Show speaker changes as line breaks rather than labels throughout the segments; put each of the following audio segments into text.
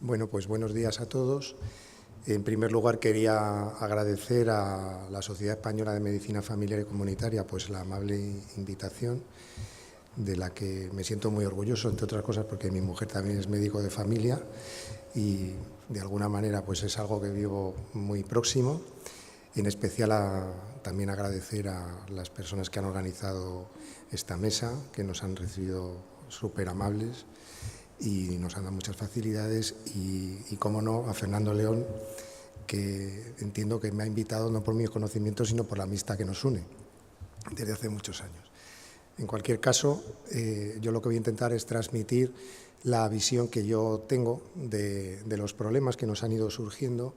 Bueno, pues buenos días a todos. En primer lugar, quería agradecer a la Sociedad Española de Medicina Familiar y Comunitaria pues la amable invitación, de la que me siento muy orgulloso, entre otras cosas porque mi mujer también es médico de familia y de alguna manera pues es algo que vivo muy próximo. En especial también agradecer a las personas que han organizado esta mesa, que nos han recibido súper amables y nos han dado muchas facilidades y cómo no, a Fernando León, que entiendo que me ha invitado no por mis conocimientos, sino por la amistad que nos une desde hace muchos años. En cualquier caso, yo lo que voy a intentar es transmitir la visión que yo tengo de los problemas que nos han ido surgiendo,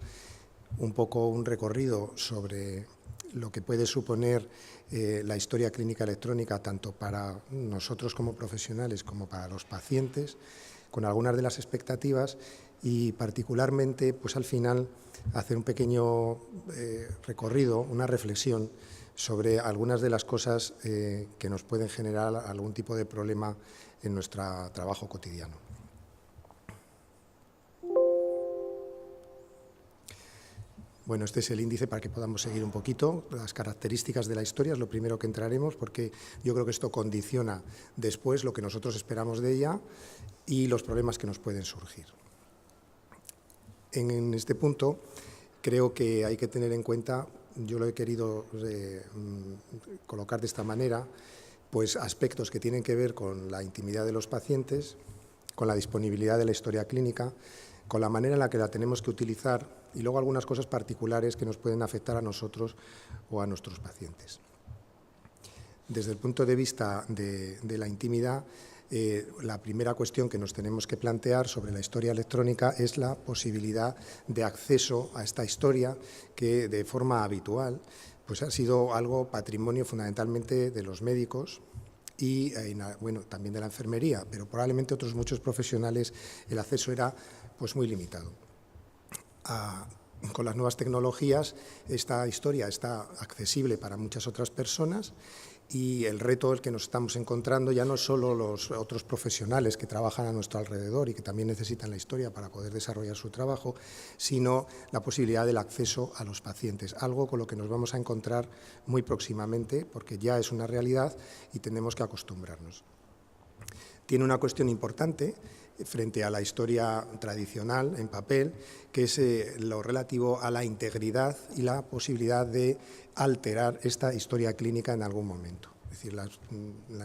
un poco un recorrido sobre lo que puede suponer la historia clínica electrónica, tanto para nosotros como profesionales como para los pacientes, con algunas de las expectativas y particularmente, pues al final, hacer un pequeño recorrido, una reflexión sobre algunas de las cosas que nos pueden generar algún tipo de problema en nuestro trabajo cotidiano. Bueno, este es el índice para que podamos seguir un poquito. Las características de la historia es lo primero que entraremos, porque yo creo que esto condiciona después lo que nosotros esperamos de ella y los problemas que nos pueden surgir. En este punto creo que hay que tener en cuenta, yo lo he querido colocar de esta manera, pues aspectos que tienen que ver con la intimidad de los pacientes, con la disponibilidad de la historia clínica, con la manera en la que la tenemos que utilizar y luego algunas cosas particulares que nos pueden afectar a nosotros o a nuestros pacientes. Desde el punto de vista de la intimidad, la primera cuestión que nos tenemos que plantear sobre la historia electrónica es la posibilidad de acceso a esta historia que de forma habitual pues ha sido algo patrimonio fundamentalmente de los médicos y bueno, también de la enfermería, pero probablemente otros muchos profesionales el acceso era pues muy limitado. Con las nuevas tecnologías esta historia está accesible para muchas otras personas y el reto el que nos estamos encontrando ya no solo los otros profesionales que trabajan a nuestro alrededor y que también necesitan la historia para poder desarrollar su trabajo, sino la posibilidad del acceso a los pacientes, algo con lo que nos vamos a encontrar muy próximamente porque ya es una realidad y tenemos que acostumbrarnos. Tiene una cuestión importante frente a la historia tradicional en papel, que es lo relativo a la integridad y la posibilidad de alterar esta historia clínica en algún momento. Es decir,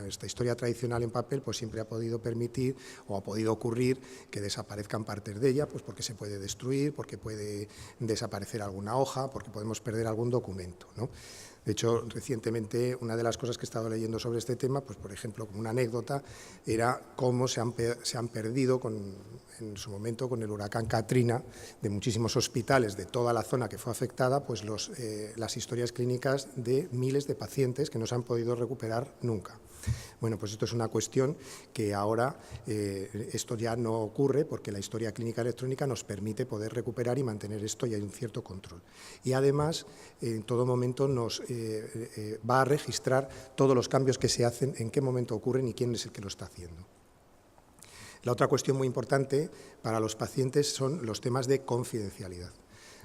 esta historia tradicional en papel pues siempre ha podido permitir o ha podido ocurrir que desaparezcan partes de ella, pues porque se puede destruir, porque puede desaparecer alguna hoja, porque podemos perder algún documento, ¿no? De hecho, recientemente, una de las cosas que he estado leyendo sobre este tema, pues por ejemplo, como una anécdota, era cómo se han perdido en su momento con el huracán Katrina de muchísimos hospitales de toda la zona que fue afectada, pues las historias clínicas de miles de pacientes que no se han podido recuperar nunca. Bueno, pues esto es una cuestión que ahora esto ya no ocurre porque la historia clínica electrónica nos permite poder recuperar y mantener esto y hay un cierto control. Y además, en todo momento nos va a registrar todos los cambios que se hacen, en qué momento ocurren y quién es el que lo está haciendo. La otra cuestión muy importante para los pacientes son los temas de confidencialidad.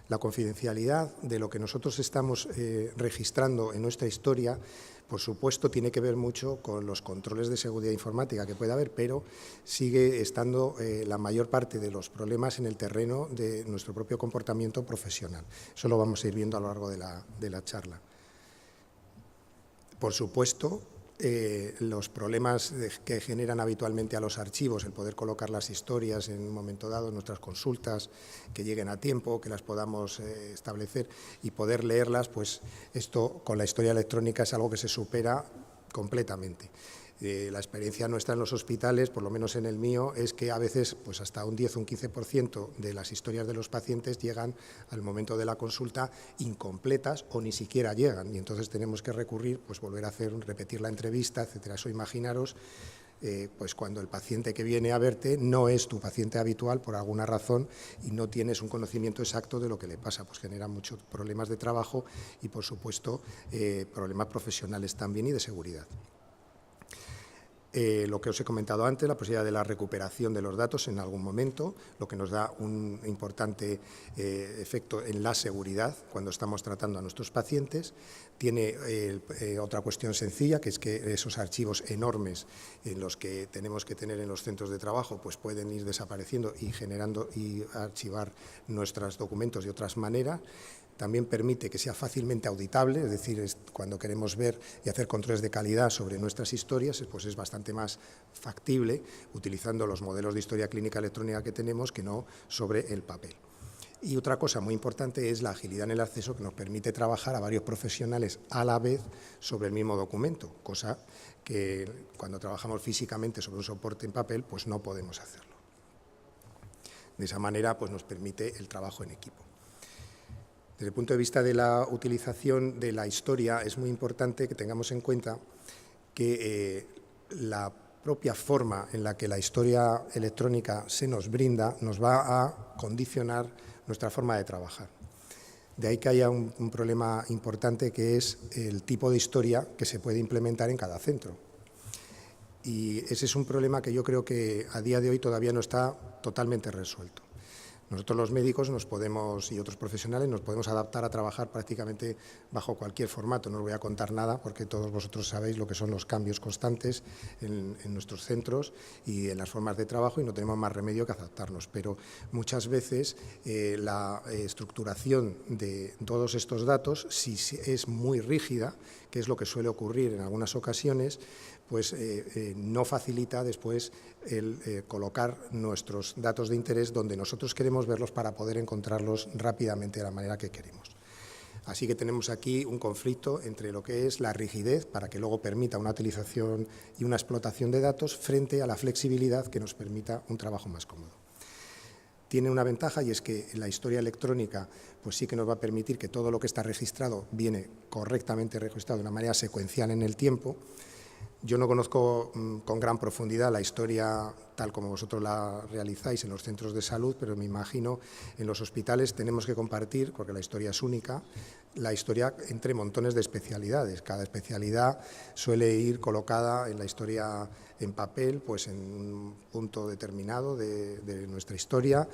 La confidencialidad de lo que nosotros estamos registrando en nuestra historia, por supuesto, tiene que ver mucho con los controles de seguridad informática que puede haber, pero sigue estando la mayor parte de los problemas en el terreno de nuestro propio comportamiento profesional. Eso lo vamos a ir viendo a lo largo de la charla. Por supuesto, los problemas que generan habitualmente a los archivos, el poder colocar las historias en un momento dado en nuestras consultas, que lleguen a tiempo, que las podamos establecer y poder leerlas, pues esto con la historia electrónica es algo que se supera completamente. La experiencia nuestra en los hospitales, por lo menos en el mío, es que a veces pues hasta un 10 o un 15% de las historias de los pacientes llegan al momento de la consulta incompletas o ni siquiera llegan y entonces tenemos que recurrir, pues volver a repetir la entrevista, etcétera. Eso imaginaros pues cuando el paciente que viene a verte no es tu paciente habitual por alguna razón y no tienes un conocimiento exacto de lo que le pasa, pues genera muchos problemas de trabajo y por supuesto problemas profesionales también y de seguridad. Lo que os he comentado antes, la posibilidad de la recuperación de los datos en algún momento, lo que nos da un importante efecto en la seguridad cuando estamos tratando a nuestros pacientes. Tiene otra cuestión sencilla, que es que esos archivos enormes en los que tenemos que tener en los centros de trabajo, pues pueden ir desapareciendo y generando y archivar nuestros documentos de otras maneras. También permite que sea fácilmente auditable, es decir, cuando queremos ver y hacer controles de calidad sobre nuestras historias, pues es bastante más factible utilizando los modelos de historia clínica electrónica que tenemos que no sobre el papel. Y otra cosa muy importante es la agilidad en el acceso, que nos permite trabajar a varios profesionales a la vez sobre el mismo documento, cosa que cuando trabajamos físicamente sobre un soporte en papel, pues no podemos hacerlo. De esa manera, pues nos permite el trabajo en equipo. Desde el punto de vista de la utilización de la historia, es muy importante que tengamos en cuenta que la propia forma en la que la historia electrónica se nos brinda nos va a condicionar nuestra forma de trabajar. De ahí que haya un problema importante, que es el tipo de historia que se puede implementar en cada centro. Y ese es un problema que yo creo que a día de hoy todavía no está totalmente resuelto. Nosotros los médicos y otros profesionales nos podemos adaptar a trabajar prácticamente bajo cualquier formato. No os voy a contar nada porque todos vosotros sabéis lo que son los cambios constantes en nuestros centros y en las formas de trabajo, y no tenemos más remedio que adaptarnos. Pero muchas veces la estructuración de todos estos datos, si es muy rígida, que es lo que suele ocurrir en algunas ocasiones, pues no facilita después el colocar nuestros datos de interés donde nosotros queremos verlos para poder encontrarlos rápidamente de la manera que queremos. Así que tenemos aquí un conflicto entre lo que es la rigidez, para que luego permita una utilización y una explotación de datos, frente a la flexibilidad que nos permita un trabajo más cómodo. Tiene una ventaja, y es que la historia electrónica pues sí que nos va a permitir que todo lo que está registrado viene correctamente registrado de una manera secuencial en el tiempo. Yo no conozco con gran profundidad la historia tal como vosotros la realizáis en los centros de salud, pero me imagino en los hospitales tenemos que compartir, porque la historia es única, la historia entre montones de especialidades. Cada especialidad suele ir colocada en la historia en papel, pues en un punto determinado de nuestra historia.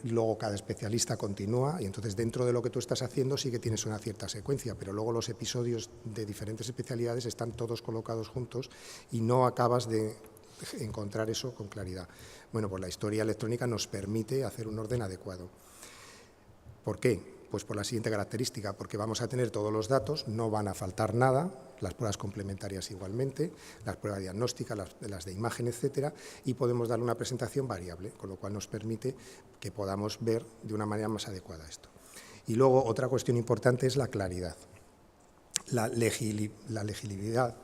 Luego cada especialista continúa, y entonces dentro de lo que tú estás haciendo sí que tienes una cierta secuencia, pero luego los episodios de diferentes especialidades están todos colocados juntos y no acabas de encontrar eso con claridad. Bueno, pues la historia electrónica nos permite hacer un orden adecuado. ¿Por qué? Pues por la siguiente característica: porque vamos a tener todos los datos, no van a faltar nada, las pruebas complementarias igualmente, las pruebas diagnósticas, las de imagen, etcétera, y podemos darle una presentación variable, con lo cual nos permite que podamos ver de una manera más adecuada esto. Y luego otra cuestión importante es la claridad. La legibilidad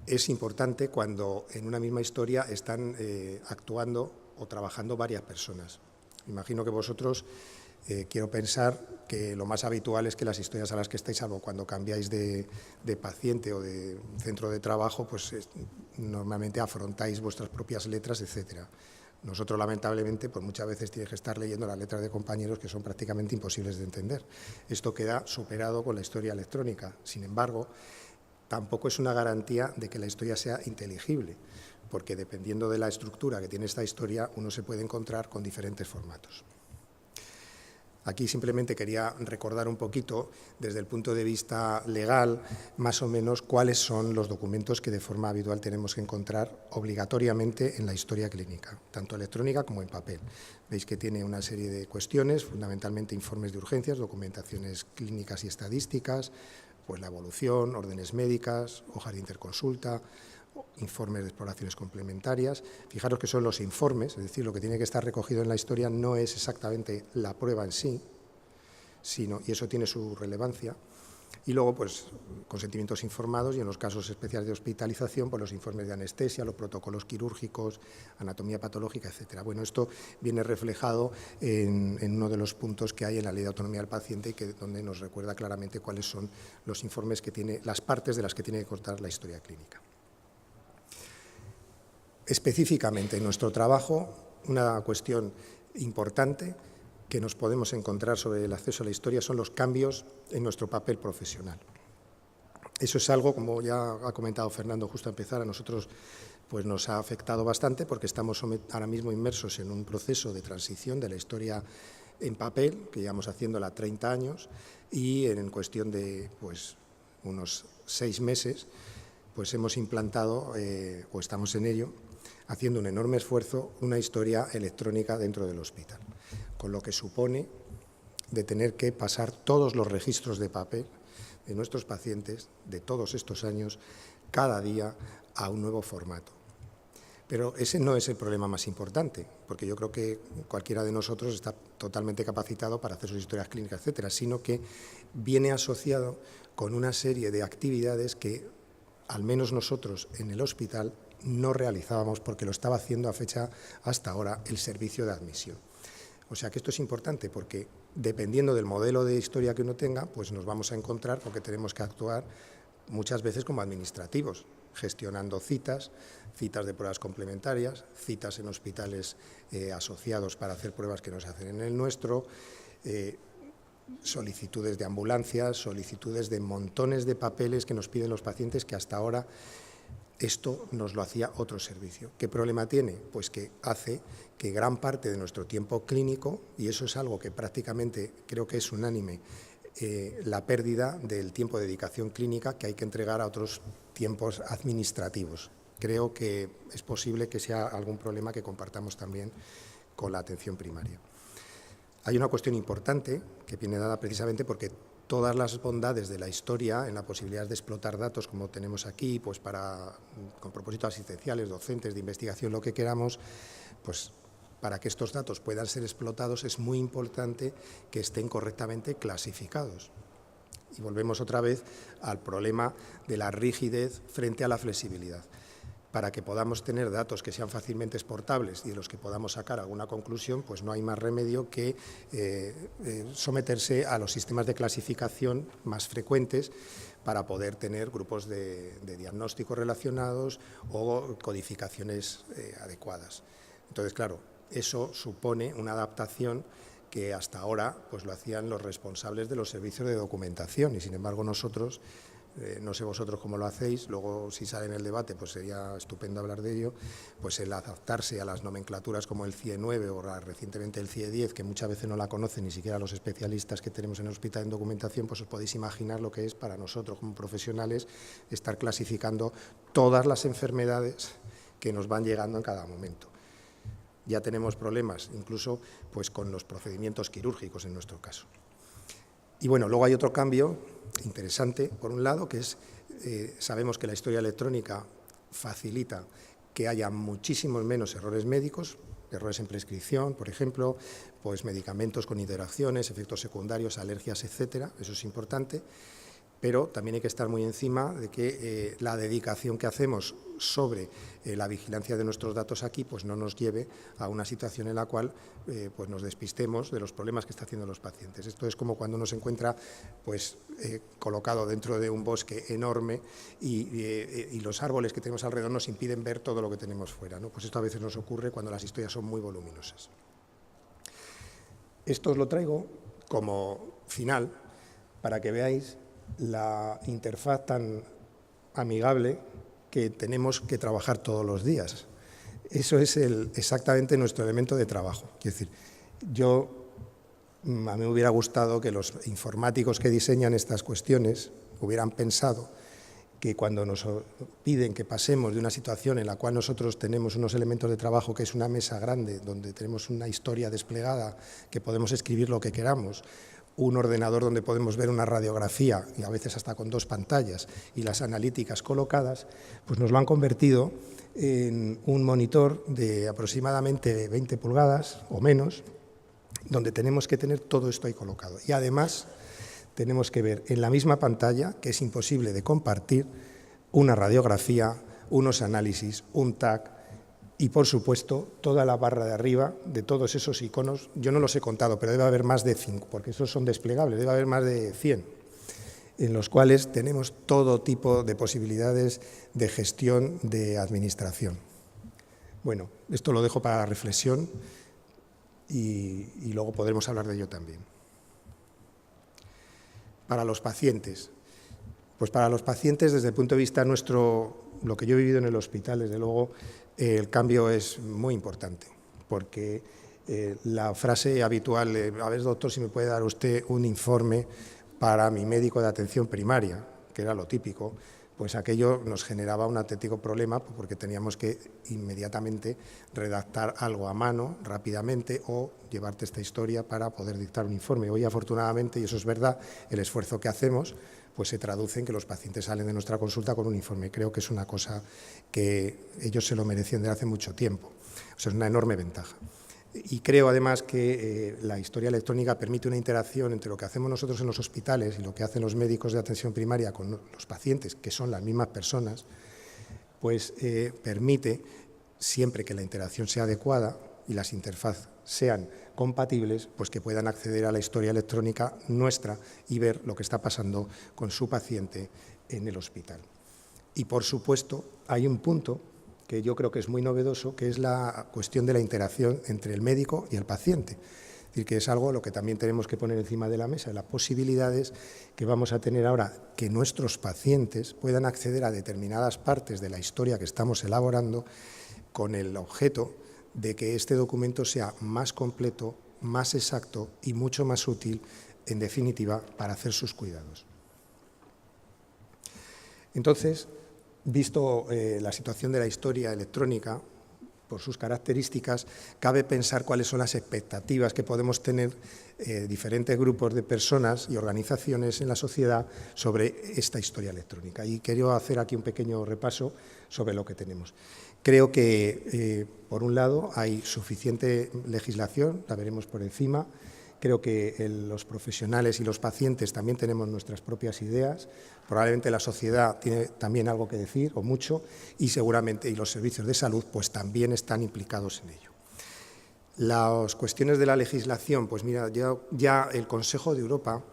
es importante cuando en una misma historia están actuando o trabajando varias personas. Imagino que vosotros, quiero pensar que lo más habitual es que las historias a las que estáis, salvo cuando cambiáis de paciente o de centro de trabajo, pues normalmente afrontáis vuestras propias letras, etcétera. Nosotros, lamentablemente, pues muchas veces tienes que estar leyendo las letras de compañeros que son prácticamente imposibles de entender. Esto queda superado con la historia electrónica. Sin embargo, tampoco es una garantía de que la historia sea inteligible, porque dependiendo de la estructura que tiene esta historia, uno se puede encontrar con diferentes formatos. Aquí simplemente quería recordar un poquito, desde el punto de vista legal, más o menos cuáles son los documentos que de forma habitual tenemos que encontrar obligatoriamente en la historia clínica, tanto electrónica como en papel. Veis que tiene una serie de cuestiones, fundamentalmente informes de urgencias, documentaciones clínicas y estadísticas, pues la evolución, órdenes médicas, hojas de interconsulta, informes de exploraciones complementarias. Fijaros que son los informes, es decir, lo que tiene que estar recogido en la historia no es exactamente la prueba en sí, y eso tiene su relevancia. Y luego, pues, consentimientos informados, y en los casos especiales de hospitalización, pues los informes de anestesia, los protocolos quirúrgicos, anatomía patológica, etcétera. Bueno, esto viene reflejado en uno de los puntos que hay en la Ley de Autonomía del Paciente, donde nos recuerda claramente cuáles son los informes que tiene, las partes de las que tiene que contar la historia clínica. Específicamente en nuestro trabajo, una cuestión importante que nos podemos encontrar sobre el acceso a la historia son los cambios en nuestro papel profesional. Eso es algo, como ya ha comentado Fernando justo a empezar, a nosotros pues nos ha afectado bastante porque estamos ahora mismo inmersos en un proceso de transición de la historia en papel, que llevamos haciéndola 30 años, y en cuestión de pues, unos 6 meses pues hemos implantado, o estamos en ello, haciendo un enorme esfuerzo, una historia electrónica dentro del hospital, con lo que supone de tener que pasar todos los registros de papel de nuestros pacientes de todos estos años, cada día a un nuevo formato. Pero ese no es el problema más importante, porque yo creo que cualquiera de nosotros está totalmente capacitado para hacer sus historias clínicas, etcétera, sino que viene asociado con una serie de actividades que, al menos nosotros en el hospital, no realizábamos porque lo estaba haciendo a fecha hasta ahora el servicio de admisión. O sea que esto es importante porque, dependiendo del modelo de historia que uno tenga, pues nos vamos a encontrar con que tenemos que actuar muchas veces como administrativos, gestionando citas de pruebas complementarias, citas en hospitales asociados para hacer pruebas que no se hacen en el nuestro, solicitudes de ambulancias, solicitudes de montones de papeles que nos piden los pacientes que hasta ahora esto nos lo hacía otro servicio. ¿Qué problema tiene? Pues que hace que gran parte de nuestro tiempo clínico, y eso es algo que prácticamente creo que es unánime, la pérdida del tiempo de dedicación clínica que hay que entregar a otros tiempos administrativos. Creo que es posible que sea algún problema que compartamos también con la atención primaria. Hay una cuestión importante que viene dada precisamente porque todas las bondades de la historia en la posibilidad de explotar datos como tenemos aquí, pues con propósitos asistenciales, docentes, de investigación, lo que queramos, pues para que estos datos puedan ser explotados es muy importante que estén correctamente clasificados. Y volvemos otra vez al problema de la rigidez frente a la flexibilidad. Para que podamos tener datos que sean fácilmente exportables y de los que podamos sacar alguna conclusión, pues no hay más remedio que someterse a los sistemas de clasificación más frecuentes para poder tener grupos de diagnósticos relacionados o codificaciones adecuadas. Entonces, claro, eso supone una adaptación que hasta ahora pues lo hacían los responsables de los servicios de documentación y, sin embargo, nosotros, no sé vosotros cómo lo hacéis, luego si sale en el debate pues sería estupendo hablar de ello, pues el adaptarse a las nomenclaturas como el CIE 9 o recientemente el CIE 10, que muchas veces no la conocen ni siquiera los especialistas que tenemos en el hospital en documentación, pues os podéis imaginar lo que es para nosotros como profesionales estar clasificando todas las enfermedades que nos van llegando en cada momento. Ya tenemos problemas incluso pues, con los procedimientos quirúrgicos en nuestro caso. Y bueno, luego hay otro cambio interesante, por un lado, que es, sabemos que la historia electrónica facilita que haya muchísimos menos errores médicos, errores en prescripción, por ejemplo, pues medicamentos con interacciones, efectos secundarios, alergias, etcétera, eso es importante, pero también hay que estar muy encima de que la dedicación que hacemos sobre la vigilancia de nuestros datos aquí pues no nos lleve a una situación en la cual pues nos despistemos de los problemas que están haciendo los pacientes. Esto es como cuando uno se encuentra pues, colocado dentro de un bosque enorme y los árboles que tenemos alrededor nos impiden ver todo lo que tenemos fuera, ¿no? Pues esto a veces nos ocurre cuando las historias son muy voluminosas. Esto os lo traigo como final para que veáis la interfaz tan amigable que tenemos que trabajar todos los días. Eso es exactamente nuestro elemento de trabajo. Quiero decir, a mí me hubiera gustado que los informáticos que diseñan estas cuestiones hubieran pensado que cuando nos piden que pasemos de una situación en la cual nosotros tenemos unos elementos de trabajo que es una mesa grande, donde tenemos una historia desplegada, que podemos escribir lo que queramos, un ordenador donde podemos ver una radiografía, y a veces hasta con 2 pantallas, y las analíticas colocadas, pues nos lo han convertido en un monitor de aproximadamente 20 pulgadas o menos, donde tenemos que tener todo esto ahí colocado. Y además tenemos que ver en la misma pantalla, que es imposible de compartir, una radiografía, unos análisis, un TAC, y, por supuesto, toda la barra de arriba de todos esos iconos, yo no los he contado, pero debe haber más de 5, porque esos son desplegables, debe haber más de 100, en los cuales tenemos todo tipo de posibilidades de gestión de administración. Bueno, esto lo dejo para la reflexión y luego podremos hablar de ello también. Para los pacientes, Pues para los pacientes, desde el punto de vista nuestro, lo que yo he vivido en el hospital, desde luego, el cambio es muy importante, porque la frase habitual, a ver, doctor, si me puede dar usted un informe para mi médico de atención primaria, que era lo típico, pues aquello nos generaba un auténtico problema porque teníamos que inmediatamente redactar algo a mano, rápidamente, o llevarte esta historia para poder dictar un informe. Hoy, afortunadamente, y eso es verdad, el esfuerzo que hacemos pues se traduce en que los pacientes salen de nuestra consulta con un informe. Creo que es una cosa que ellos se lo merecían desde hace mucho tiempo. O sea, es una enorme ventaja. Y creo, además, que la historia electrónica permite una interacción entre lo que hacemos nosotros en los hospitales y lo que hacen los médicos de atención primaria con los pacientes, que son las mismas personas, pues permite, siempre que la interacción sea adecuada y las interfaces sean compatibles, pues que puedan acceder a la historia electrónica nuestra y ver lo que está pasando con su paciente en el hospital. Y, por supuesto, hay un punto que yo creo que es muy novedoso, que es la cuestión de la interacción entre el médico y el paciente. Es decir, que es algo a lo que también tenemos que poner encima de la mesa, las posibilidades que vamos a tener ahora que nuestros pacientes puedan acceder a determinadas partes de la historia que estamos elaborando con el objeto de que este documento sea más completo, más exacto y mucho más útil, en definitiva, para hacer sus cuidados. Entonces, visto la situación de la historia electrónica, por sus características, cabe pensar cuáles son las expectativas que podemos tener diferentes grupos de personas y organizaciones en la sociedad sobre esta historia electrónica. Y quiero hacer aquí un pequeño repaso sobre lo que tenemos. Creo que, por un lado, hay suficiente legislación, la veremos por encima. Creo que los profesionales y los pacientes también tenemos nuestras propias ideas. Probablemente la sociedad tiene también algo que decir, o mucho, y seguramente los servicios de salud pues también están implicados en ello. Las cuestiones de la legislación, pues mira, ya el Consejo de Europa,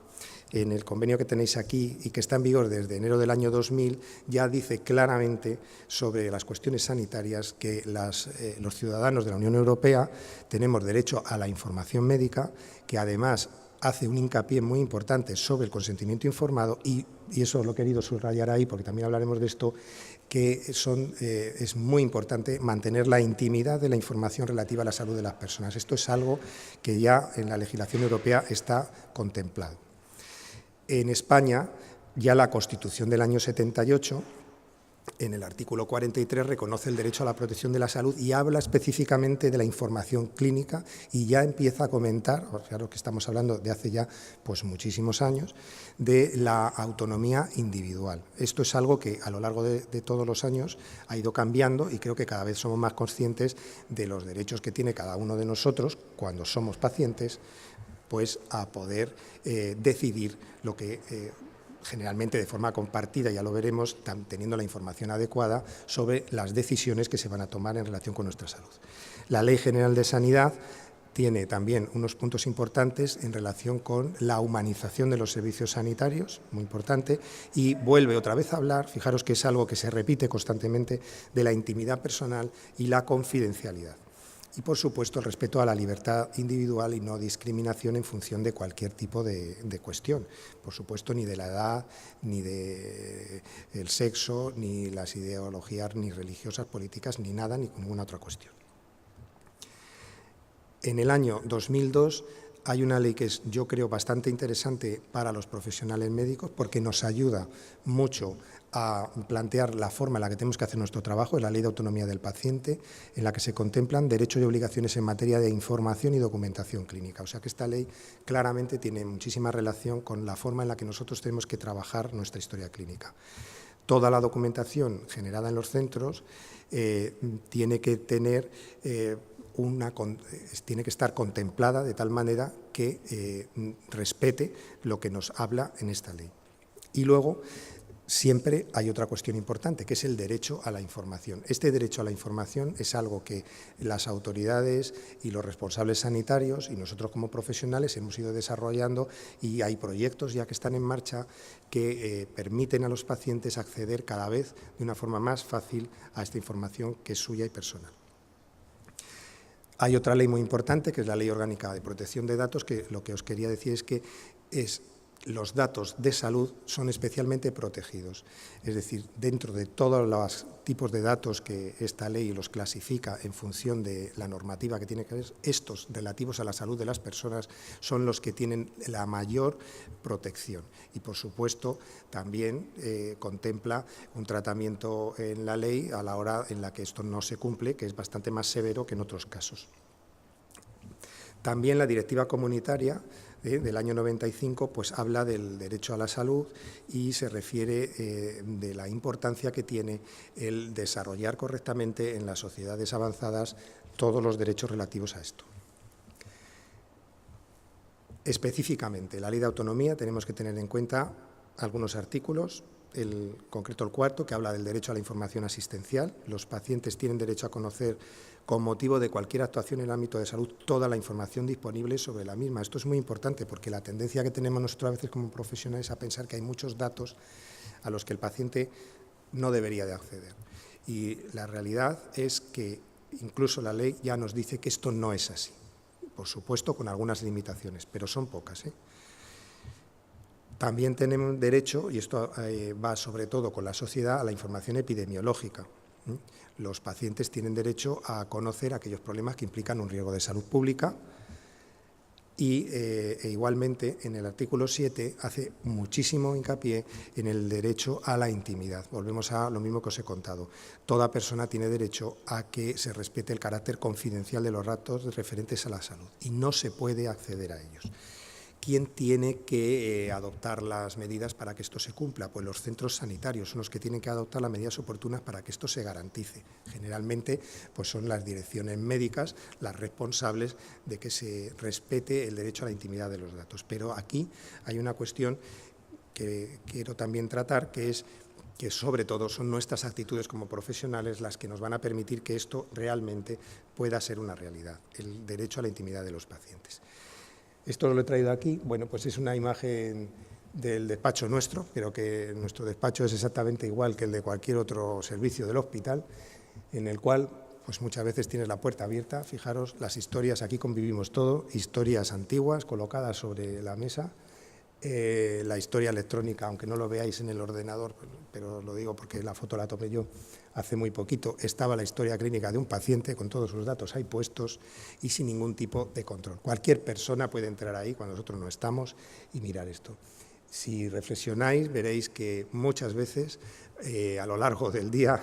en el convenio que tenéis aquí y que está en vigor desde enero del año 2000, ya dice claramente sobre las cuestiones sanitarias que los ciudadanos de la Unión Europea tenemos derecho a la información médica, que además hace un hincapié muy importante sobre el consentimiento informado y eso lo he querido subrayar ahí porque también hablaremos de esto, que es muy importante mantener la intimidad de la información relativa a la salud de las personas. Esto es algo que ya en la legislación europea está contemplado. En España, ya la Constitución del año 78, en el artículo 43, reconoce el derecho a la protección de la salud y habla específicamente de la información clínica y ya empieza a comentar, claro que estamos hablando de hace ya pues, muchísimos años, de la autonomía individual. Esto es algo que a lo largo de todos los años ha ido cambiando y creo que cada vez somos más conscientes de los derechos que tiene cada uno de nosotros cuando somos pacientes, pues a poder decidir lo que generalmente de forma compartida, ya lo veremos, teniendo la información adecuada sobre las decisiones que se van a tomar en relación con nuestra salud. La Ley General de Sanidad tiene también unos puntos importantes en relación con la humanización de los servicios sanitarios, muy importante, y vuelve otra vez a hablar, fijaros que es algo que se repite constantemente, de la intimidad personal y la confidencialidad. Y, por supuesto, el respeto a la libertad individual y no discriminación en función de cualquier tipo de cuestión. Por supuesto, ni de la edad, ni del sexo, ni las ideologías ni religiosas, políticas, ni nada, ni ninguna otra cuestión. En el año 2002 hay una ley que es, yo creo, bastante interesante para los profesionales médicos porque nos ayuda mucho a plantear la forma en la que tenemos que hacer nuestro trabajo, es la Ley de Autonomía del Paciente, en la que se contemplan derechos y obligaciones en materia de información y documentación clínica. O sea que esta ley claramente tiene muchísima relación con la forma en la que nosotros tenemos que trabajar nuestra historia clínica. Toda la documentación generada en los centros tiene que tener tiene que estar contemplada de tal manera que respete lo que nos habla en esta ley. Y luego, siempre hay otra cuestión importante, que es el derecho a la información. Este derecho a la información es algo que las autoridades y los responsables sanitarios y nosotros como profesionales hemos ido desarrollando y hay proyectos ya que están en marcha que permiten a los pacientes acceder cada vez de una forma más fácil a esta información que es suya y personal. Hay otra ley muy importante, que es la Ley Orgánica de Protección de Datos, que lo que os quería decir es que los datos de salud son especialmente protegidos. Es decir, dentro de todos los tipos de datos que esta ley los clasifica en función de la normativa que tiene que ver, estos relativos a la salud de las personas son los que tienen la mayor protección. Y, por supuesto, también contempla un tratamiento en la ley a la hora en la que esto no se cumple, que es bastante más severo que en otros casos. También la directiva comunitaria del año 95 pues habla del derecho a la salud y se refiere de la importancia que tiene el desarrollar correctamente en las sociedades avanzadas todos los derechos relativos a esto. Específicamente, la Ley de Autonomía tenemos que tener en cuenta algunos artículos, en concreto el cuarto, que habla del derecho a la información asistencial. Los pacientes tienen derecho a conocer, con motivo de cualquier actuación en el ámbito de salud, toda la información disponible sobre la misma. Esto es muy importante porque la tendencia que tenemos nosotros a veces como profesionales es a pensar que hay muchos datos a los que el paciente no debería de acceder. Y la realidad es que incluso la ley ya nos dice que esto no es así. Por supuesto, con algunas limitaciones, pero son pocas, También tenemos derecho, y esto va sobre todo con la sociedad, a la información epidemiológica. Los pacientes tienen derecho a conocer aquellos problemas que implican un riesgo de salud pública y igualmente en el artículo 7 hace muchísimo hincapié en el derecho a la intimidad. Volvemos a lo mismo que os he contado. Toda persona tiene derecho a que se respete el carácter confidencial de los datos referentes a la salud y no se puede acceder a ellos. ¿Quién tiene que adoptar las medidas para que esto se cumpla? Pues los centros sanitarios son los que tienen que adoptar las medidas oportunas para que esto se garantice. Generalmente pues son las direcciones médicas las responsables de que se respete el derecho a la intimidad de los datos. Pero aquí hay una cuestión que quiero también tratar, que es que sobre todo son nuestras actitudes como profesionales las que nos van a permitir que esto realmente pueda ser una realidad, el derecho a la intimidad de los pacientes. Esto lo he traído aquí, bueno, pues es una imagen del despacho nuestro, creo que nuestro despacho es exactamente igual que el de cualquier otro servicio del hospital, en el cual pues muchas veces tienes la puerta abierta. Fijaros, las historias, aquí convivimos todo, historias antiguas colocadas sobre la mesa, la historia electrónica, aunque no lo veáis en el ordenador, pero lo digo porque la foto la tomé yo hace muy poquito, estaba la historia clínica de un paciente con todos sus datos ahí puestos y sin ningún tipo de control. Cualquier persona puede entrar ahí cuando nosotros no estamos y mirar esto. Si reflexionáis, veréis que muchas veces a lo largo del día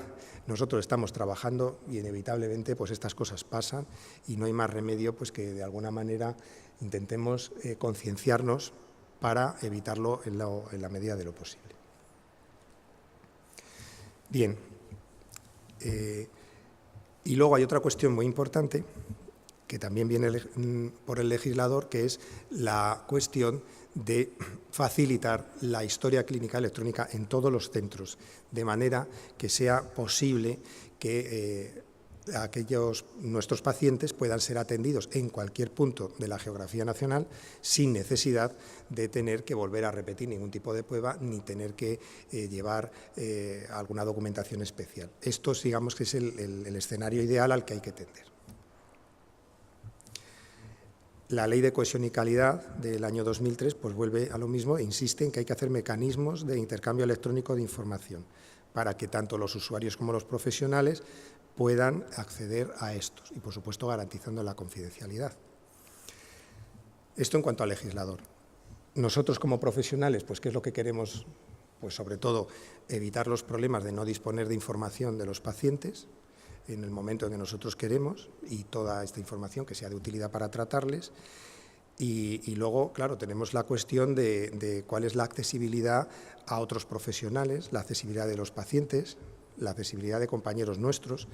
nosotros estamos trabajando y inevitablemente pues estas cosas pasan y no hay más remedio pues que de alguna manera intentemos concienciarnos para evitarlo en la medida de lo posible. Bien, y luego hay otra cuestión muy importante que también viene por el legislador, que es la cuestión de facilitar la historia clínica electrónica en todos los centros, de manera que sea posible que nuestros pacientes puedan ser atendidos en cualquier punto de la geografía nacional sin necesidad de tener que volver a repetir ningún tipo de prueba ni tener que llevar alguna documentación especial. Esto, digamos, que es el escenario ideal al que hay que tender. La Ley de Cohesión y Calidad del año 2003 pues vuelve a lo mismo e insiste en que hay que hacer mecanismos de intercambio electrónico de información para que tanto los usuarios como los profesionales puedan acceder a estos y, por supuesto, garantizando la confidencialidad. Esto en cuanto al legislador. Nosotros como profesionales, pues, ¿qué es lo que queremos? Pues, sobre todo, evitar los problemas de no disponer de información de los pacientes en el momento en que nosotros queremos y toda esta información que sea de utilidad para tratarles. Y luego, claro, tenemos la cuestión de cuál es la accesibilidad a otros profesionales, la accesibilidad de los pacientes, la accesibilidad de compañeros nuestros,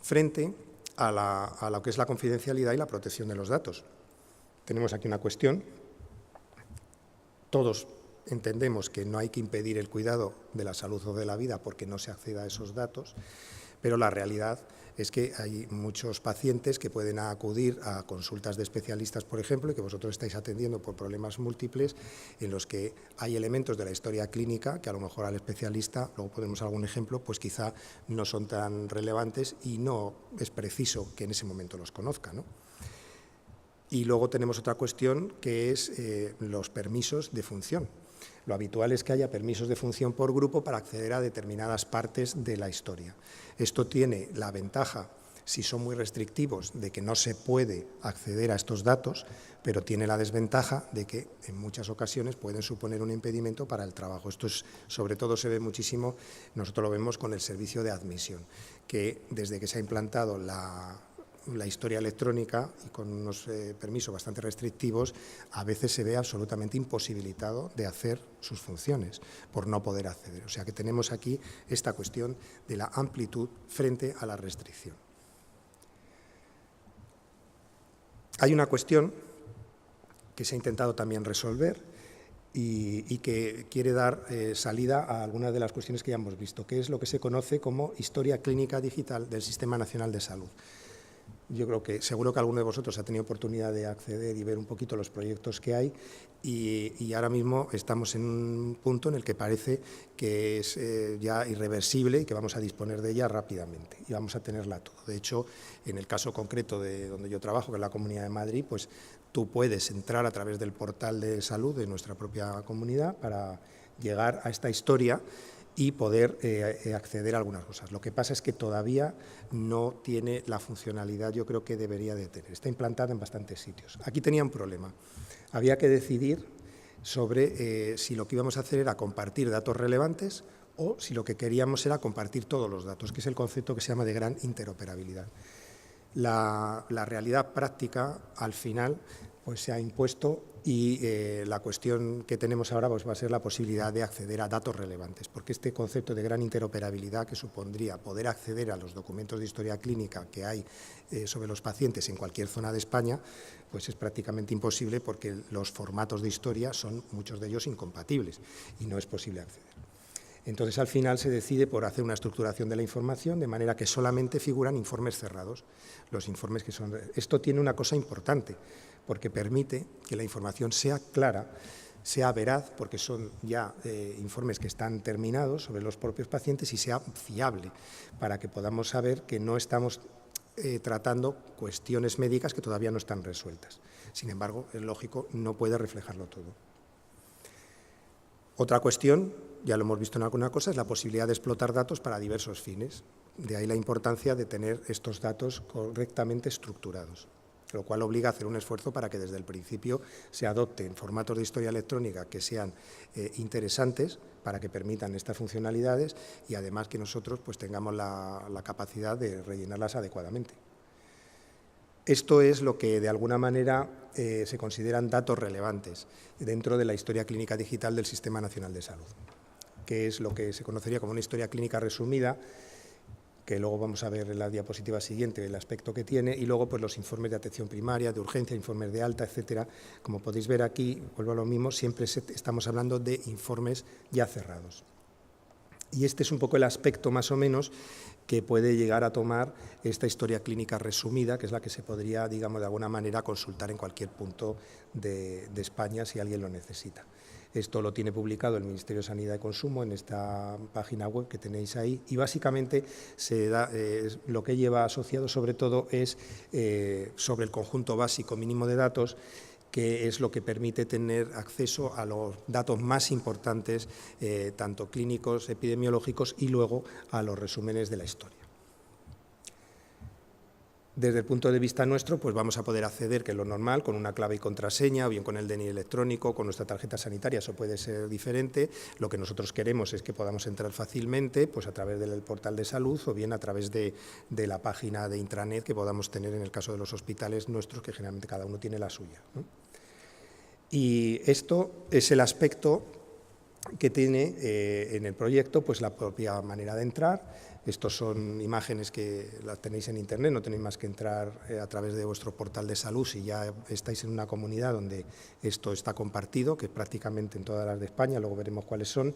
frente a lo que es la confidencialidad y la protección de los datos. Tenemos aquí una cuestión. Todos entendemos que no hay que impedir el cuidado de la salud o de la vida porque no se acceda a esos datos, pero la realidad es que hay muchos pacientes que pueden acudir a consultas de especialistas, por ejemplo, y que vosotros estáis atendiendo por problemas múltiples, en los que hay elementos de la historia clínica que a lo mejor al especialista, luego ponemos algún ejemplo, pues quizá no son tan relevantes y no es preciso que en ese momento los conozca, ¿no? Y luego tenemos otra cuestión que es los permisos de función. Lo habitual es que haya permisos de función por grupo para acceder a determinadas partes de la historia. Esto tiene la ventaja, si son muy restrictivos, de que no se puede acceder a estos datos, pero tiene la desventaja de que en muchas ocasiones pueden suponer un impedimento para el trabajo. Esto sobre todo se ve muchísimo, nosotros lo vemos con el servicio de admisión, que desde que se ha implantado la historia electrónica y con unos permisos bastante restrictivos, a veces se ve absolutamente imposibilitado de hacer sus funciones por no poder acceder. O sea que tenemos aquí esta cuestión de la amplitud frente a la restricción. Hay una cuestión que se ha intentado también resolver y que quiere dar salida a algunas de las cuestiones que ya hemos visto, que es lo que se conoce como historia clínica digital del Sistema Nacional de Salud. Yo creo que seguro que alguno de vosotros ha tenido oportunidad de acceder y ver un poquito los proyectos que hay y ahora mismo estamos en un punto en el que parece que es ya irreversible y que vamos a disponer de ella rápidamente y vamos a tenerla todo. De hecho, en el caso concreto de donde yo trabajo, que es la Comunidad de Madrid, pues tú puedes entrar a través del portal de salud de nuestra propia comunidad para llegar a esta historia y poder acceder a algunas cosas. Lo que pasa es que todavía no tiene la funcionalidad, yo creo que debería de tener. Está implantada en bastantes sitios. Aquí tenía un problema. Había que decidir sobre si lo que íbamos a hacer era compartir datos relevantes o si lo que queríamos era compartir todos los datos, que es el concepto que se llama de gran interoperabilidad. La realidad práctica, al final, pues se ha impuesto y la cuestión que tenemos ahora pues va a ser la posibilidad de acceder a datos relevantes, porque este concepto de gran interoperabilidad, que supondría poder acceder a los documentos de historia clínica que hay sobre los pacientes en cualquier zona de España, pues es prácticamente imposible porque los formatos de historia son muchos de ellos incompatibles y no es posible acceder. Entonces, al final se decide por hacer una estructuración de la información de manera que solamente figuran informes cerrados. Los informes que son... Esto tiene una cosa importante, porque permite que la información sea clara, sea veraz, porque son ya informes que están terminados sobre los propios pacientes y sea fiable, para que podamos saber que no estamos tratando cuestiones médicas que todavía no están resueltas. Sin embargo, es lógico, no puede reflejarlo todo. Otra cuestión, ya lo hemos visto en alguna cosa, es la posibilidad de explotar datos para diversos fines. De ahí la importancia de tener estos datos correctamente estructurados, lo cual obliga a hacer un esfuerzo para que desde el principio se adopten formatos de historia electrónica que sean interesantes para que permitan estas funcionalidades y además que nosotros pues, tengamos la capacidad de rellenarlas adecuadamente. Esto es lo que de alguna manera se consideran datos relevantes dentro de la historia clínica digital del Sistema Nacional de Salud, que es lo que se conocería como una historia clínica resumida, que luego vamos a ver en la diapositiva siguiente el aspecto que tiene, y luego pues, los informes de atención primaria, de urgencia, informes de alta, etcétera. Como podéis ver aquí, vuelvo a lo mismo, siempre estamos hablando de informes ya cerrados. Y este es un poco el aspecto más o menos que puede llegar a tomar esta historia clínica resumida, que es la que se podría, digamos, de alguna manera consultar en cualquier punto de España si alguien lo necesita. Esto lo tiene publicado el Ministerio de Sanidad y Consumo en esta página web que tenéis ahí y básicamente lo que lleva asociado sobre todo es sobre el conjunto básico mínimo de datos, que es lo que permite tener acceso a los datos más importantes, tanto clínicos, epidemiológicos y luego a los resúmenes de la historia. Desde el punto de vista nuestro, pues vamos a poder acceder, que es lo normal, con una clave y contraseña, o bien con el DNI electrónico, con nuestra tarjeta sanitaria, eso puede ser diferente. Lo que nosotros queremos es que podamos entrar fácilmente pues a través del portal de salud o bien a través de la página de intranet que podamos tener en el caso de los hospitales nuestros, que generalmente cada uno tiene la suya, ¿no? Y esto es el aspecto que tiene en el proyecto pues la propia manera de entrar. Estos son imágenes que las tenéis en internet, no tenéis más que entrar a través de vuestro portal de salud si ya estáis en una comunidad donde esto está compartido, que es prácticamente en todas las de España, luego veremos cuáles son.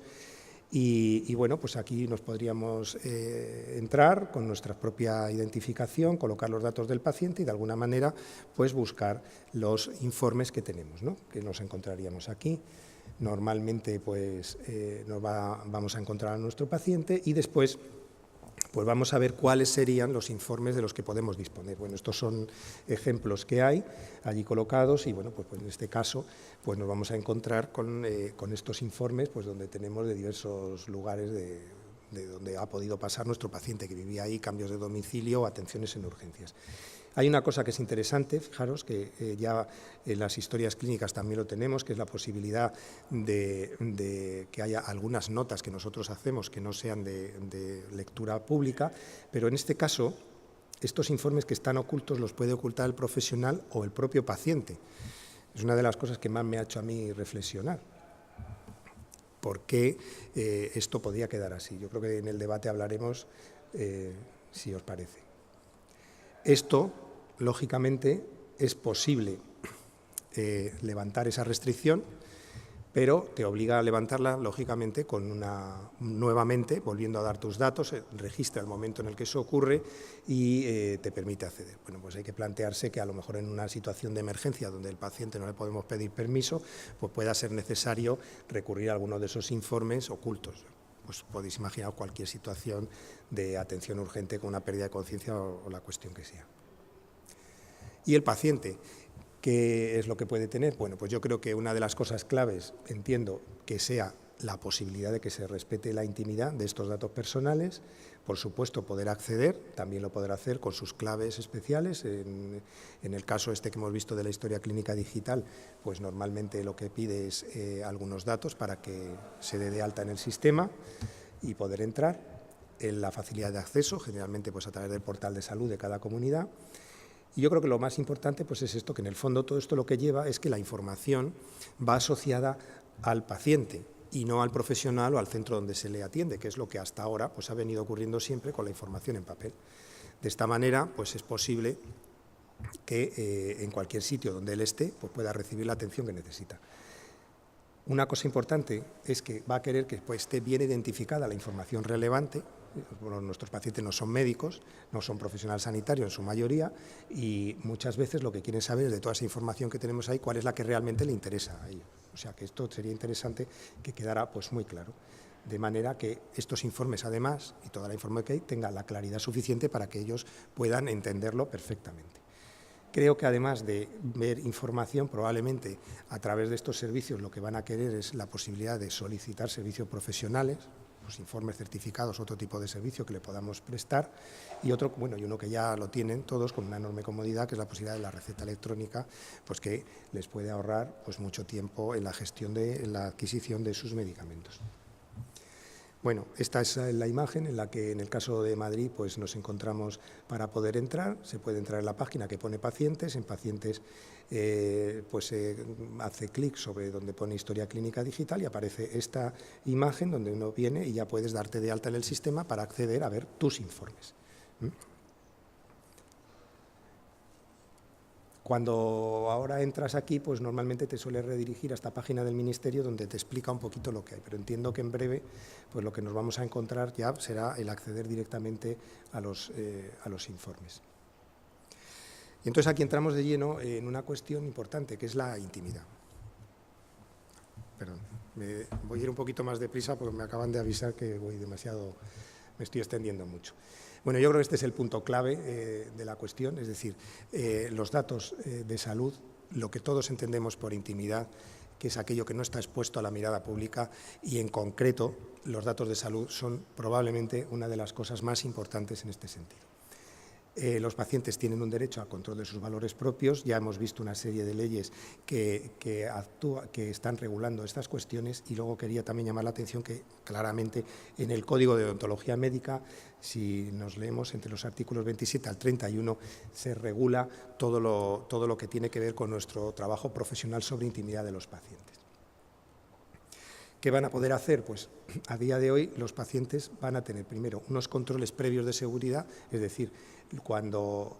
Y bueno, pues aquí nos podríamos entrar con nuestra propia identificación, colocar los datos del paciente y de alguna manera pues buscar los informes que tenemos, ¿no? Que nos encontraríamos aquí. Normalmente pues vamos a encontrar a nuestro paciente y después pues vamos a ver cuáles serían los informes de los que podemos disponer. Bueno, estos son ejemplos que hay allí colocados y, bueno, pues en este caso pues nos vamos a encontrar con estos informes pues donde tenemos de diversos lugares de donde ha podido pasar nuestro paciente que vivía ahí, cambios de domicilio o atenciones en urgencias. Hay una cosa que es interesante, fijaros que ya en las historias clínicas también lo tenemos, que es la posibilidad de que haya algunas notas que nosotros hacemos que no sean de lectura pública, pero en este caso estos informes que están ocultos los puede ocultar el profesional o el propio paciente. Es una de las cosas que más me ha hecho a mí reflexionar. ¿Por qué esto podía quedar así? Yo creo que en el debate hablaremos, si os parece. Esto, lógicamente, es posible levantar esa restricción, pero te obliga a levantarla, lógicamente, con nuevamente, volviendo a dar tus datos, registra el momento en el que eso ocurre y te permite acceder. Bueno, pues hay que plantearse que a lo mejor en una situación de emergencia donde el paciente no le podemos pedir permiso, pues pueda ser necesario recurrir a alguno de esos informes ocultos. Pues podéis imaginar cualquier situación de atención urgente con una pérdida de conciencia o la cuestión que sea. ¿Y el paciente? ¿Qué es lo que puede tener? Bueno, pues yo creo que una de las cosas claves, entiendo, que sea la posibilidad de que se respete la intimidad de estos datos personales, por supuesto poder acceder, también lo podrá hacer con sus claves especiales, en el caso este que hemos visto de la historia clínica digital, pues normalmente lo que pide es algunos datos para que se dé de alta en el sistema y poder entrar, en la facilidad de acceso, generalmente pues a través del portal de salud de cada comunidad. Y yo creo que lo más importante pues es esto, que en el fondo todo esto lo que lleva es que la información va asociada al paciente y no al profesional o al centro donde se le atiende, que es lo que hasta ahora pues ha venido ocurriendo siempre con la información en papel. De esta manera pues es posible que en cualquier sitio donde él esté pues pueda recibir la atención que necesita. Una cosa importante es que va a querer que pues, esté bien identificada la información relevante. Bueno, nuestros pacientes no son médicos, no son profesionales sanitarios en su mayoría y muchas veces lo que quieren saber es de toda esa información que tenemos ahí, cuál es la que realmente le interesa a ellos. O sea que esto sería interesante que quedara pues, muy claro, de manera que estos informes además y toda la información que hay tenga la claridad suficiente para que ellos puedan entenderlo perfectamente. Creo que además de ver información, probablemente a través de estos servicios lo que van a querer es la posibilidad de solicitar servicios profesionales, pues informes certificados, otro tipo de servicio que le podamos prestar y otro, bueno, y uno que ya lo tienen todos con una enorme comodidad, que es la posibilidad de la receta electrónica, pues que les puede ahorrar pues mucho tiempo en la gestión de la adquisición de sus medicamentos. Bueno, esta es la imagen en la que en el caso de Madrid pues nos encontramos para poder entrar. Se puede entrar en la página que pone pacientes, en pacientes hace clic sobre donde pone historia clínica digital y aparece esta imagen donde uno viene y ya puedes darte de alta en el sistema para acceder a ver tus informes. Cuando ahora entras aquí, pues normalmente te suele redirigir a esta página del Ministerio donde te explica un poquito lo que hay, pero entiendo que en breve pues lo que nos vamos a encontrar ya será el acceder directamente a los informes. Y entonces aquí entramos de lleno en una cuestión importante, que es la intimidad. Perdón, voy a ir un poquito más deprisa porque me acaban de avisar que me estoy extendiendo mucho. Bueno, yo creo que este es el punto clave de la cuestión, es decir, los datos de salud, lo que todos entendemos por intimidad, que es aquello que no está expuesto a la mirada pública y, en concreto, los datos de salud son probablemente una de las cosas más importantes en este sentido. Los pacientes tienen un derecho al control de sus valores propios. Ya hemos visto una serie de leyes que están regulando estas cuestiones y luego quería también llamar la atención que claramente en el Código de Deontología Médica, si nos leemos entre los artículos 27 al 31, se regula todo lo que tiene que ver con nuestro trabajo profesional sobre intimidad de los pacientes. ¿Qué van a poder hacer? Pues a día de hoy los pacientes van a tener primero unos controles previos de seguridad, es decir, cuando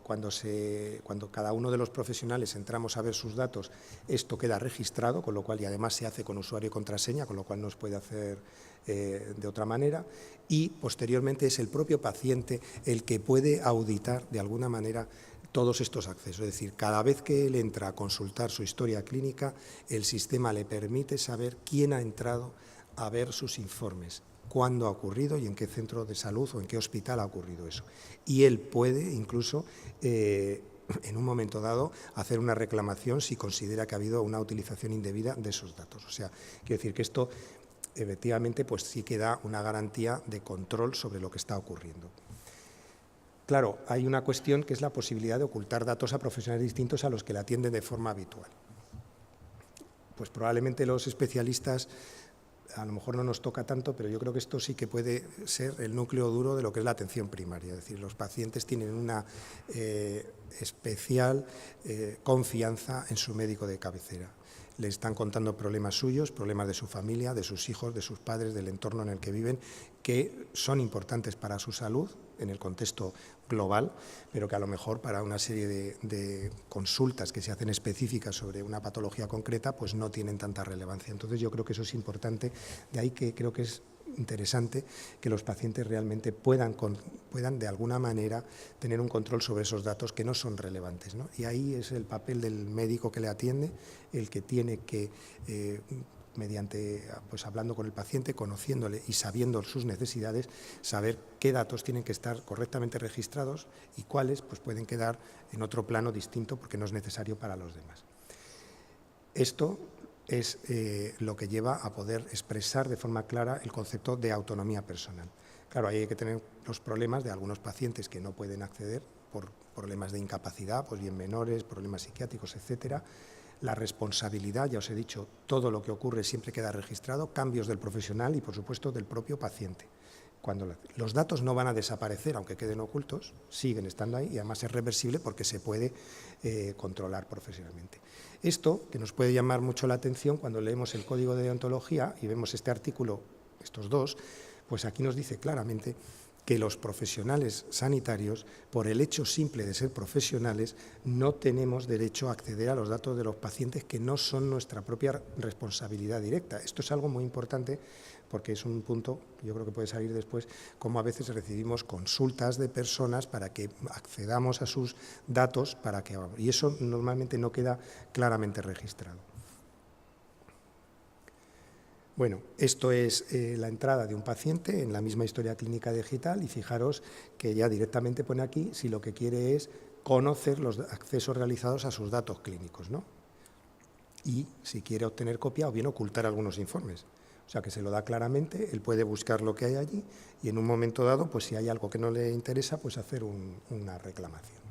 cada uno de los profesionales entramos a ver sus datos, esto queda registrado, con lo cual y además se hace con usuario y contraseña, con lo cual no se puede hacer de otra manera, y posteriormente es el propio paciente el que puede auditar de alguna manera todos estos accesos, es decir, cada vez que él entra a consultar su historia clínica, el sistema le permite saber quién ha entrado a ver sus informes cuándo ha ocurrido y en qué centro de salud o en qué hospital ha ocurrido eso. Y él puede incluso, en un momento dado, hacer una reclamación si considera que ha habido una utilización indebida de esos datos. O sea, quiero decir que esto, efectivamente, pues sí que da una garantía de control sobre lo que está ocurriendo. Claro, hay una cuestión que es la posibilidad de ocultar datos a profesionales distintos a los que le atienden de forma habitual. Pues probablemente los especialistas, a lo mejor no nos toca tanto, pero yo creo que esto sí que puede ser el núcleo duro de lo que es la atención primaria. Es decir, los pacientes tienen una especial confianza en su médico de cabecera. Le están contando problemas suyos, problemas de su familia, de sus hijos, de sus padres, del entorno en el que viven, que son importantes para su salud en el contexto global, pero que a lo mejor para una serie de consultas que se hacen específicas sobre una patología concreta, pues no tienen tanta relevancia. Entonces yo creo que eso es importante, de ahí que creo que es interesante que los pacientes realmente puedan de alguna manera tener un control sobre esos datos que no son relevantes, ¿no? Y ahí es el papel del médico que le atiende, el que tiene que, mediante, pues hablando con el paciente, conociéndole y sabiendo sus necesidades, saber qué datos tienen que estar correctamente registrados y cuáles pues pueden quedar en otro plano distinto porque no es necesario para los demás. Esto es lo que lleva a poder expresar de forma clara el concepto de autonomía personal. Claro, ahí hay que tener los problemas de algunos pacientes que no pueden acceder por problemas de incapacidad, pues bien menores, problemas psiquiátricos, etcétera. La responsabilidad, ya os he dicho, todo lo que ocurre siempre queda registrado, cambios del profesional y, por supuesto, del propio paciente. Cuando los datos no van a desaparecer, aunque queden ocultos, siguen estando ahí y además es reversible porque se puede controlar profesionalmente. Esto, que nos puede llamar mucho la atención cuando leemos el Código de Deontología y vemos este artículo, estos dos, pues aquí nos dice claramente que los profesionales sanitarios, por el hecho simple de ser profesionales, no tenemos derecho a acceder a los datos de los pacientes que no son nuestra propia responsabilidad directa. Esto es algo muy importante porque es un punto que yo creo que puede salir después, como a veces recibimos consultas de personas para que accedamos a sus datos, y eso normalmente no queda claramente registrado. Bueno, esto es la entrada de un paciente en la misma historia clínica digital y fijaros que ya directamente pone aquí si lo que quiere es conocer los accesos realizados a sus datos clínicos, ¿no? Y si quiere obtener copia o bien ocultar algunos informes. O sea que se lo da claramente, él puede buscar lo que hay allí y en un momento dado, pues si hay algo que no le interesa, pues hacer una reclamación.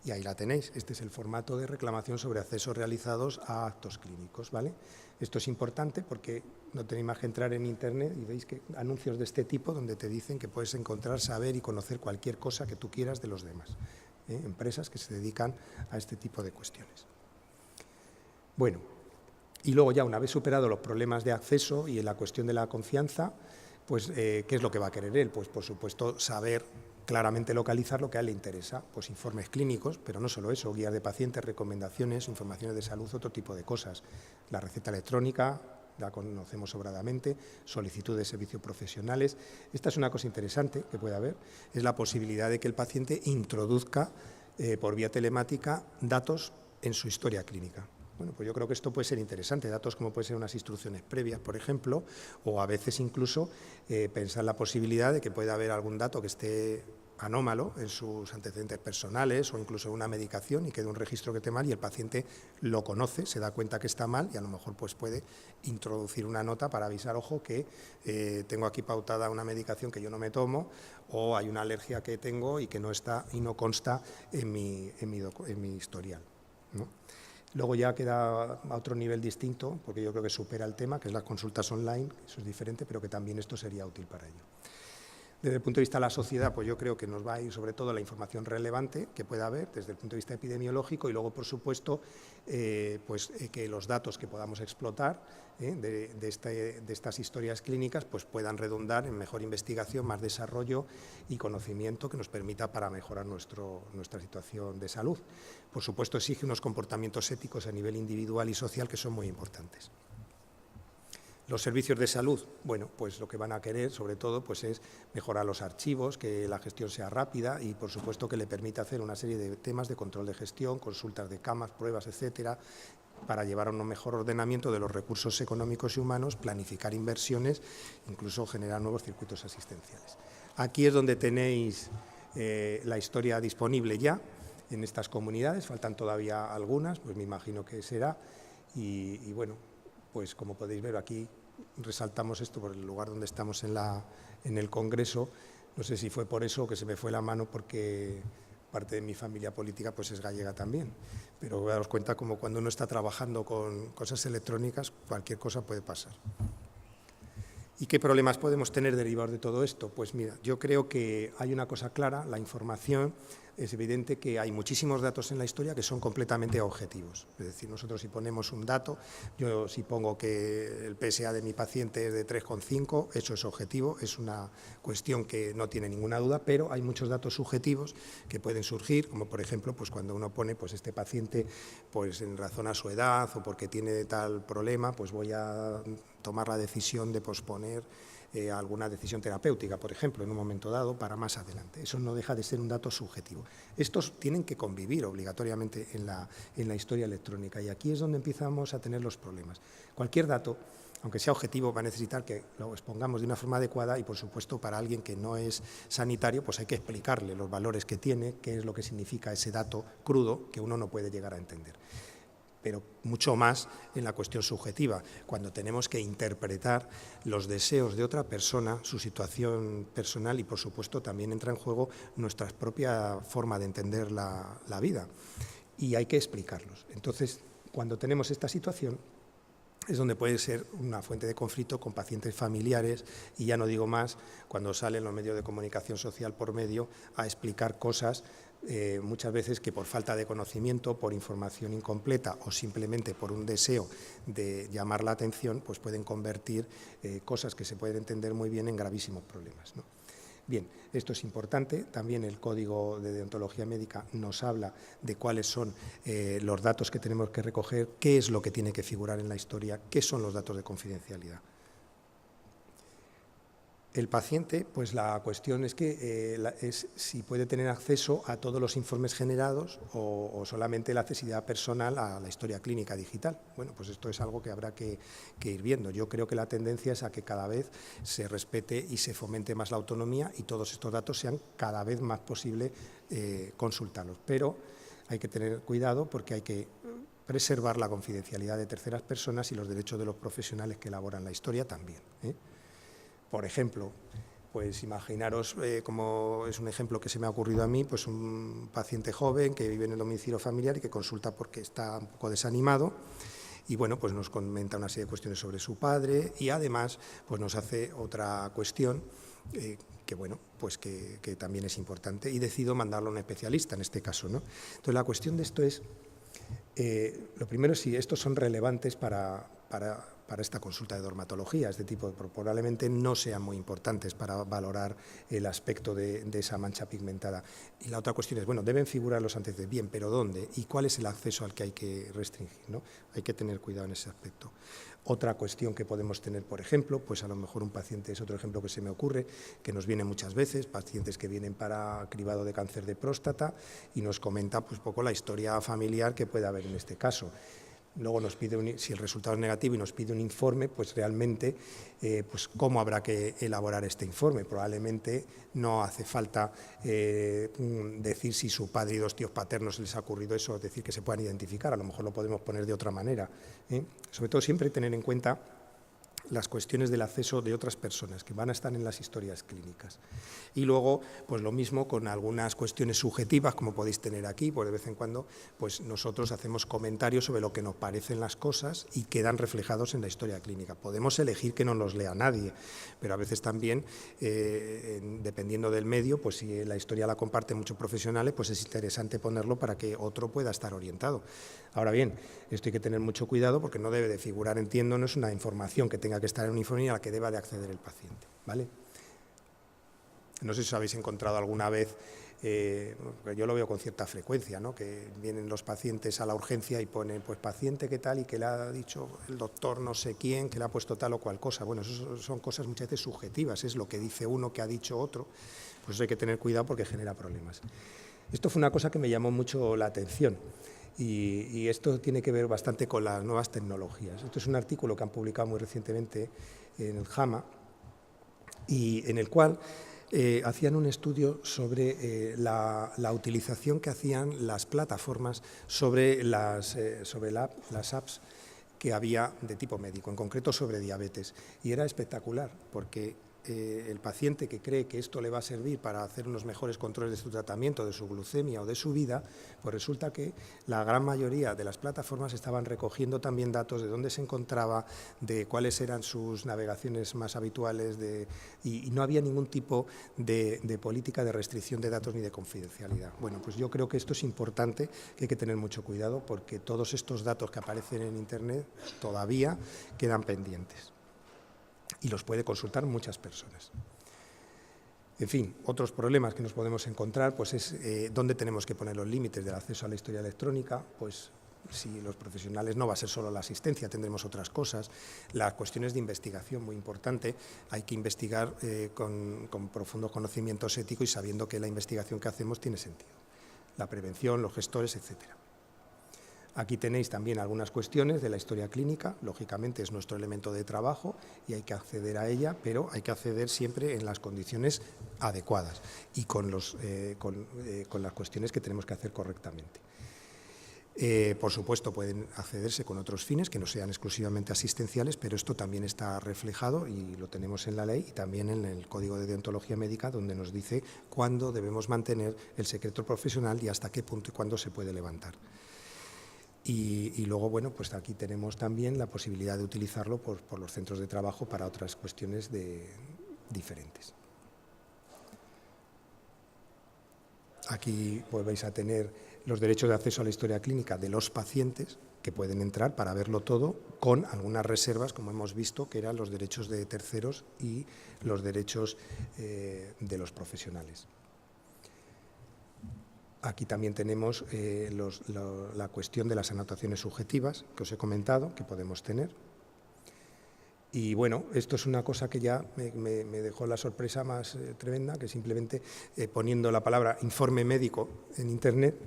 Y ahí la tenéis, este es el formato de reclamación sobre accesos realizados a actos clínicos, ¿vale? Esto es importante porque no tenéis más que entrar en Internet y veis que anuncios de este tipo donde te dicen que puedes encontrar, saber y conocer cualquier cosa que tú quieras de los demás, empresas que se dedican a este tipo de cuestiones. Bueno, y luego ya una vez superado los problemas de acceso y en la cuestión de la confianza, pues ¿qué es lo que va a querer él? Pues por supuesto saber claramente localizar lo que a él le interesa, pues informes clínicos, pero no solo eso, guías de pacientes, recomendaciones, informaciones de salud, otro tipo de cosas. La receta electrónica, la conocemos sobradamente, solicitud de servicios profesionales. Esta es una cosa interesante que puede haber, es la posibilidad de que el paciente introduzca por vía telemática datos en su historia clínica. Bueno, pues yo creo que esto puede ser interesante, datos como pueden ser unas instrucciones previas, por ejemplo, o a veces incluso pensar la posibilidad de que pueda haber algún dato que esté anómalo en sus antecedentes personales o incluso una medicación y quede un registro que esté mal y el paciente lo conoce, se da cuenta que está mal y a lo mejor pues puede introducir una nota para avisar, ojo, que tengo aquí pautada una medicación que yo no me tomo o hay una alergia que tengo y que no está y no consta en mi historial, ¿no? Luego ya queda a otro nivel distinto, porque yo creo que supera el tema, que es las consultas online, eso es diferente, pero que también esto sería útil para ello. Desde el punto de vista de la sociedad, pues yo creo que nos va a ir sobre todo la información relevante que pueda haber desde el punto de vista epidemiológico y luego, por supuesto, que los datos que podamos explotar de estas historias clínicas pues puedan redundar en mejor investigación, más desarrollo y conocimiento que nos permita para mejorar nuestra situación de salud. Por supuesto, exige unos comportamientos éticos a nivel individual y social que son muy importantes. Los servicios de salud, bueno, pues lo que van a querer sobre todo pues es mejorar los archivos, que la gestión sea rápida y por supuesto que le permita hacer una serie de temas de control de gestión, consultas de camas, pruebas, etcétera, para llevar a un mejor ordenamiento de los recursos económicos y humanos, planificar inversiones, incluso generar nuevos circuitos asistenciales. Aquí es donde tenéis la historia disponible ya en estas comunidades, faltan todavía algunas, pues me imagino que será, y bueno, pues como podéis ver aquí resaltamos esto por el lugar donde estamos en el Congreso. No sé si fue por eso que se me fue la mano, porque parte de mi familia política pues es gallega también, pero daros cuenta como cuando uno está trabajando con cosas electrónicas cualquier cosa puede pasar. ¿Y qué problemas podemos tener derivados de todo esto? Pues mira, yo creo que hay una cosa clara, la información. Es evidente que hay muchísimos datos en la historia que son completamente objetivos. Es decir, nosotros si ponemos un dato, yo si pongo que el PSA de mi paciente es de 3,5, eso es objetivo, es una cuestión que no tiene ninguna duda, pero hay muchos datos subjetivos que pueden surgir, como por ejemplo, pues cuando uno pone, pues este paciente, pues en razón a su edad o porque tiene tal problema, pues voy a tomar la decisión de posponer alguna decisión terapéutica, por ejemplo, en un momento dado, para más adelante. Eso no deja de ser un dato subjetivo. Estos tienen que convivir obligatoriamente en la historia electrónica, y aquí es donde empezamos a tener los problemas. Cualquier dato, aunque sea objetivo, va a necesitar que lo expongamos de una forma adecuada, y por supuesto para alguien que no es sanitario pues hay que explicarle los valores que tiene, qué es lo que significa ese dato crudo que uno no puede llegar a entender. Pero mucho más en la cuestión subjetiva, cuando tenemos que interpretar los deseos de otra persona, su situación personal, y por supuesto también entra en juego nuestra propia forma de entender la vida, y hay que explicarlos. Entonces, cuando tenemos esta situación, es donde puede ser una fuente de conflicto con pacientes familiares, y ya no digo más cuando salen los medios de comunicación social por medio a explicar cosas muchas veces que por falta de conocimiento, por información incompleta o simplemente por un deseo de llamar la atención, pues pueden convertir cosas que se pueden entender muy bien en gravísimos problemas, ¿no? Bien, esto es importante. También el Código de Deontología Médica nos habla de cuáles son los datos que tenemos que recoger, qué es lo que tiene que figurar en la historia, qué son los datos de confidencialidad. El paciente, pues la cuestión es que es si puede tener acceso a todos los informes generados o solamente la accesibilidad personal a la historia clínica digital. Bueno, pues esto es algo que habrá que ir viendo. Yo creo que la tendencia es a que cada vez se respete y se fomente más la autonomía, y todos estos datos sean cada vez más posible consultarlos. Pero hay que tener cuidado, porque hay que preservar la confidencialidad de terceras personas y los derechos de los profesionales que elaboran la historia también, ¿eh? Por ejemplo, pues imaginaros, como es un ejemplo que se me ha ocurrido a mí, pues un paciente joven que vive en el domicilio familiar y que consulta porque está un poco desanimado, y bueno, pues nos comenta una serie de cuestiones sobre su padre, y además pues nos hace otra cuestión que bueno, pues que también es importante, y decido mandarlo a un especialista en este caso, ¿no? Entonces la cuestión de esto es, lo primero es si estos son relevantes para esta consulta de dermatología. Este tipo probablemente no sean muy importantes para valorar el aspecto de esa mancha pigmentada. Y la otra cuestión es, bueno, deben figurar los antecedentes, bien, pero ¿dónde? ¿Y cuál es el acceso al que hay que restringir, ¿no? Hay que tener cuidado en ese aspecto. Otra cuestión que podemos tener, por ejemplo, pues a lo mejor un paciente, es otro ejemplo que se me ocurre, que nos viene muchas veces, pacientes que vienen para cribado de cáncer de próstata, y nos comenta pues poco la historia familiar que puede haber en este caso. Luego nos pide, si el resultado es negativo y nos pide un informe, pues realmente, pues ¿cómo habrá que elaborar este informe? Probablemente no hace falta decir si su padre y 2 tíos paternos les ha ocurrido eso, es decir, que se puedan identificar, a lo mejor lo podemos poner de otra manera, ¿eh? Sobre todo siempre tener en cuenta las cuestiones del acceso de otras personas que van a estar en las historias clínicas. Y luego, pues lo mismo con algunas cuestiones subjetivas, como podéis tener aquí, pues de vez en cuando pues nosotros hacemos comentarios sobre lo que nos parecen las cosas y quedan reflejados en la historia clínica. Podemos elegir que no los lea nadie, pero a veces también, dependiendo del medio, pues si la historia la comparten muchos profesionales, pues es interesante ponerlo para que otro pueda estar orientado. Ahora bien, esto hay que tener mucho cuidado, porque no debe de figurar, entiendo, no es una información que tenga que estar en un informe a la que deba de acceder el paciente, ¿vale? No sé si os habéis encontrado alguna vez, yo lo veo con cierta frecuencia, ¿no? Que vienen los pacientes a la urgencia y ponen, pues paciente qué tal, y que le ha dicho el doctor no sé quién, que le ha puesto tal o cual cosa. Bueno, eso son cosas muchas veces subjetivas, es lo que dice uno que ha dicho otro, pues eso hay que tener cuidado porque genera problemas. Esto fue una cosa que me llamó mucho la atención. Y esto tiene que ver bastante con las nuevas tecnologías. Esto es un artículo que han publicado muy recientemente en el JAMA y en el cual hacían un estudio sobre la utilización que hacían las plataformas sobre las apps que había de tipo médico, en concreto sobre diabetes. Y era espectacular, porque el paciente que cree que esto le va a servir para hacer unos mejores controles de su tratamiento, de su glucemia o de su vida, pues resulta que la gran mayoría de las plataformas estaban recogiendo también datos de dónde se encontraba, de cuáles eran sus navegaciones más habituales, y no había ningún tipo de política de restricción de datos ni de confidencialidad. Bueno, pues yo creo que esto es importante, que hay que tener mucho cuidado, porque todos estos datos que aparecen en Internet todavía quedan pendientes y los puede consultar muchas personas. En fin, otros problemas que nos podemos encontrar pues es dónde tenemos que poner los límites del acceso a la historia electrónica. Pues si los profesionales no va a ser solo la asistencia, tendremos otras cosas. Las cuestiones de investigación, muy importante, hay que investigar con profundos conocimientos éticos y sabiendo que la investigación que hacemos tiene sentido. La prevención, los gestores, etcétera. Aquí tenéis también algunas cuestiones de la historia clínica, lógicamente es nuestro elemento de trabajo y hay que acceder a ella, pero hay que acceder siempre en las condiciones adecuadas y con las cuestiones que tenemos que hacer correctamente. Por supuesto, pueden accederse con otros fines que no sean exclusivamente asistenciales, pero esto también está reflejado y lo tenemos en la ley y también en el Código de Deontología Médica, donde nos dice cuándo debemos mantener el secreto profesional y hasta qué punto y cuándo se puede levantar. Y luego, bueno, pues aquí tenemos también la posibilidad de utilizarlo por los centros de trabajo para otras cuestiones diferentes. Aquí pues vais a tener los derechos de acceso a la historia clínica de los pacientes, que pueden entrar para verlo todo, con algunas reservas, como hemos visto, que eran los derechos de terceros y los derechos de los profesionales. Aquí también tenemos la cuestión de las anotaciones subjetivas que os he comentado, que podemos tener. Y bueno, esto es una cosa que ya me dejó la sorpresa más tremenda, que simplemente poniendo la palabra informe médico en Internet,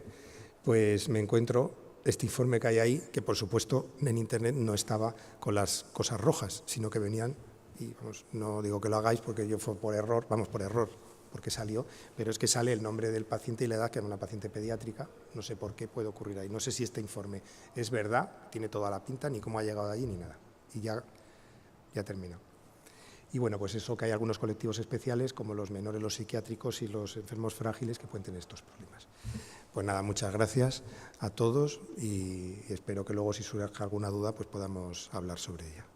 pues me encuentro este informe que hay ahí, que por supuesto en Internet no estaba con las cosas rojas, sino que venían, y vamos, no digo que lo hagáis porque yo fue por error, vamos, por error, porque salió, pero es que sale el nombre del paciente y la edad, que era una paciente pediátrica, no sé por qué puede ocurrir ahí, no sé si este informe es verdad, tiene toda la pinta, ni cómo ha llegado allí, ni nada, y ya terminó. Y bueno, pues eso, que hay algunos colectivos especiales, como los menores, los psiquiátricos y los enfermos frágiles, que pueden tener estos problemas. Pues nada, muchas gracias a todos y espero que luego, si surja alguna duda, pues podamos hablar sobre ella.